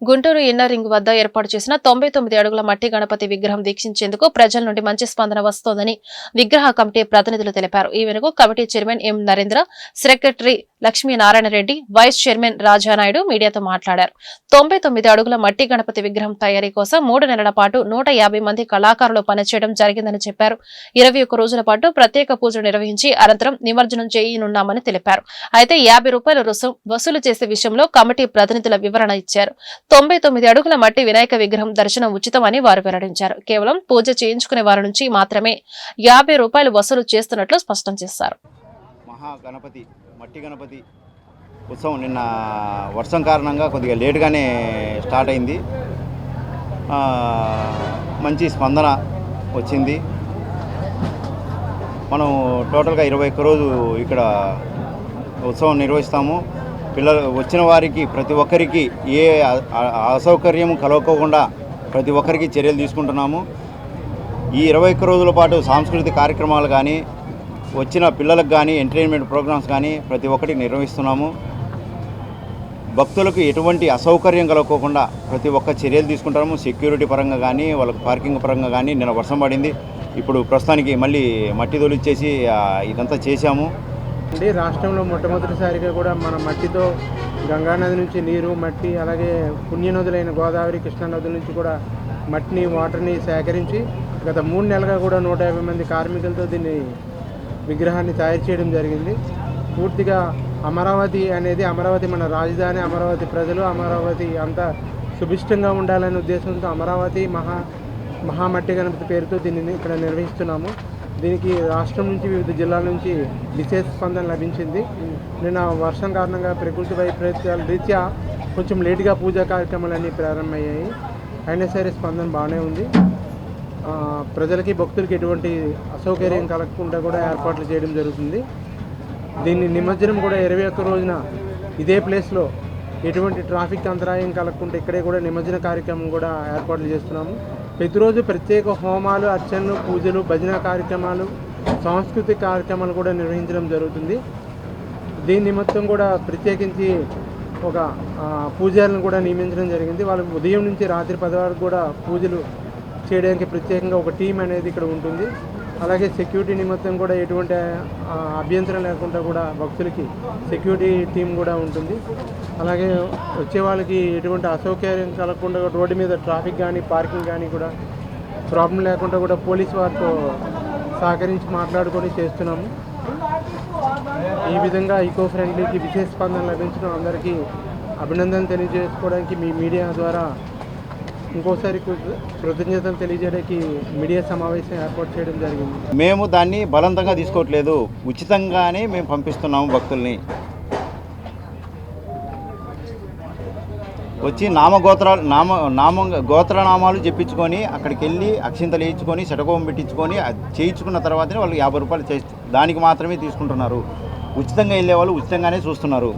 Guntur inner ring వద్ద ఏర్పాటు చేసిన 99 అడుగుల మట్టి గణపతి విగ్రహం వీక్షించేందుకు ప్రజల నుండి మంచి స్పందన వస్తోందని విగ్రహ కమిటీ ప్రతినిధులు తెలిపారు. ఈ మేరకు committee chairman M Narendra, secretary Lakshminarayana Reddy, vice chairman Rajanaidu మీడియాతో మాట్లాడారు. 99 అడుగుల మట్టి గణపతి విగ్రహం తయారీ కోసం 3 నెలల పాటు 150 మంది కళాకారులు పనిచేయడం జరిగిందని చెప్పారు. 21 రోజుల పాటు ప్రత్యేక పూజలు నిర్వహించి అనంతరం నిమజ్జనం చేయనున్నామని తెలిపారు. అయితే ₹50 రుసుం వసూలు చేసే విషయంలో కమిటీ ప్రతినిధుల వివరణ ఇచ్చారు. 99 అడుగుల మట్టి వినాయక విగ్రహం దర్శనం ఉచితమని వారు వెల్లడించారు. కేవలం పూజ చేయించుకునే వారి నుంచి మాత్రమే ₹50 వసూలు చేస్తున్నట్లు స్పష్టం చేశారు. మహాగణపతి మట్టి గణపతి ఉత్సవం నిన్న వర్షం కారణంగా కొద్దిగా లేటుగానే స్టార్ట్ అయింది. మంచి స్పందన వచ్చింది. మనం టోటల్గా 21 రోజు ఇక్కడ ఉత్సవం నిర్వహిస్తాము. పిల్లలు వచ్చిన వారికి ప్రతి ఒక్కరికి ఏ అసౌకర్యం కలగకుండా ప్రతి ఒక్కరికి చర్యలు తీసుకుంటున్నాము. ఈ 21 రోజుల పాటు సాంస్కృతిక కార్యక్రమాలు కానీ వచ్చిన పిల్లలకు కానీ ఎంటర్టైన్మెంట్ ప్రోగ్రామ్స్ కానీ ప్రతి ఒక్కటి నిర్వహిస్తున్నాము. భక్తులకు ఎటువంటి అసౌకర్యం కలగకుండా ప్రతి ఒక్క చర్యలు తీసుకుంటాము. సెక్యూరిటీ పరంగా కానీ వాళ్ళకి పార్కింగ్ పరంగా కానీ నిన్న వర్షం పడింది. ఇప్పుడు ప్రస్తుతానికి మళ్ళీ మట్టి తొలిచ్చేసి ఇదంతా చేశాము. రాష్ట్రంలో మొట్టమొదటిసారిగా కూడా మన మట్టితో గంగానది నుంచి నీరు మట్టి అలాగే పుణ్యనదులైన గోదావరి కృష్ణా నదుల నుంచి కూడా మట్టిని వాటర్ని సేకరించి గత 3 నెలలుగా కూడా 150 మంది కార్మికులతో దీన్ని విగ్రహాన్ని తయారు చేయడం జరిగింది. పూర్తిగా అమరావతి అనేది అమరావతి మన రాజధాని, అమరావతి ప్రజలు, అమరావతి అంతా సుభిష్టంగా ఉండాలనే ఉద్దేశంతో అమరావతి మహామట్టి గణపతి పేరుతో దీనిని ఇక్కడ నిర్వహిస్తున్నాము. దీనికి రాష్ట్రం నుంచి వివిధ జిల్లాల నుంచి విశేష స్పందన లభించింది. నిన్న వర్షం కారణంగా ప్రకృతి వైపరీత్యాల రీత్యా కొంచెం లేటుగా పూజా కార్యక్రమాలన్నీ ప్రారంభమయ్యాయి. అయినా సరే స్పందన బాగానే ఉంది. ప్రజలకి భక్తులకి ఎటువంటి అసౌకర్యం కలగకుండా కూడా ఏర్పాట్లు చేయడం జరుగుతుంది. దీన్ని నిమజ్జనం కూడా 21 రోజున ఇదే ప్లేస్లో ఎటువంటి ట్రాఫిక్ అంతరాయం కలగకుండా ఇక్కడే కూడా నిమజ్జన కార్యక్రమం కూడా ఏర్పాట్లు చేస్తున్నాము. ప్రతిరోజు ప్రత్యేక హోమాలు, అర్చనలు, పూజలు, భజన కార్యక్రమాలు, సాంస్కృతిక కార్యక్రమాలు కూడా నిర్వహించడం జరుగుతుంది. దీని నిమిత్తం కూడా ప్రత్యేకించి ఒక పూజారులను కూడా నియమించడం జరిగింది. వాళ్ళు ఉదయం నుంచి రాత్రి 10 వరకు కూడా పూజలు చేయడానికి ప్రత్యేకంగా ఒక టీం అనేది ఇక్కడ ఉంటుంది. అలాగే సెక్యూరిటీ నిమిత్తం కూడా ఎటువంటి అభ్యంతరం లేకుండా కూడా భక్తులకి సెక్యూరిటీ టీం కూడా ఉంటుంది. అలాగే వచ్చే వాళ్ళకి ఎటువంటి అసౌకర్యం కలగకుండా రోడ్డు మీద ట్రాఫిక్ కానీ పార్కింగ్ కానీ కూడా ప్రాబ్లం లేకుండా కూడా పోలీస్ వారితో సహకరించి మాట్లాడుకొని చేస్తున్నాము. ఈ విధంగా ఈకో ఫ్రెండ్లీకి విశేష స్పందన లభించడం అందరికీ అభినందనలు తెలియజేసుకోవడానికి మీ మీడియా ద్వారా ఇంకోసారి కృతజ్ఞతలు తెలియజేయడానికి మీడియా సమావేశం ఏర్పాటు చేయడం జరిగింది. మేము దాన్ని బలవంతంగా తీసుకోవట్లేదు, ఉచితంగానే మేము పంపిస్తున్నాము. భక్తుల్ని వచ్చి గోత్రనామాలు చెప్పించుకొని అక్కడికి వెళ్ళి అక్షింతలు వేయించుకొని శటకోపం పెట్టించుకొని చేయించుకున్న తర్వాతనే వాళ్ళు ₹50 దానికి మాత్రమే తీసుకుంటున్నారు. ఉచితంగా వెళ్ళే వాళ్ళు ఉచితంగానే చూస్తున్నారు.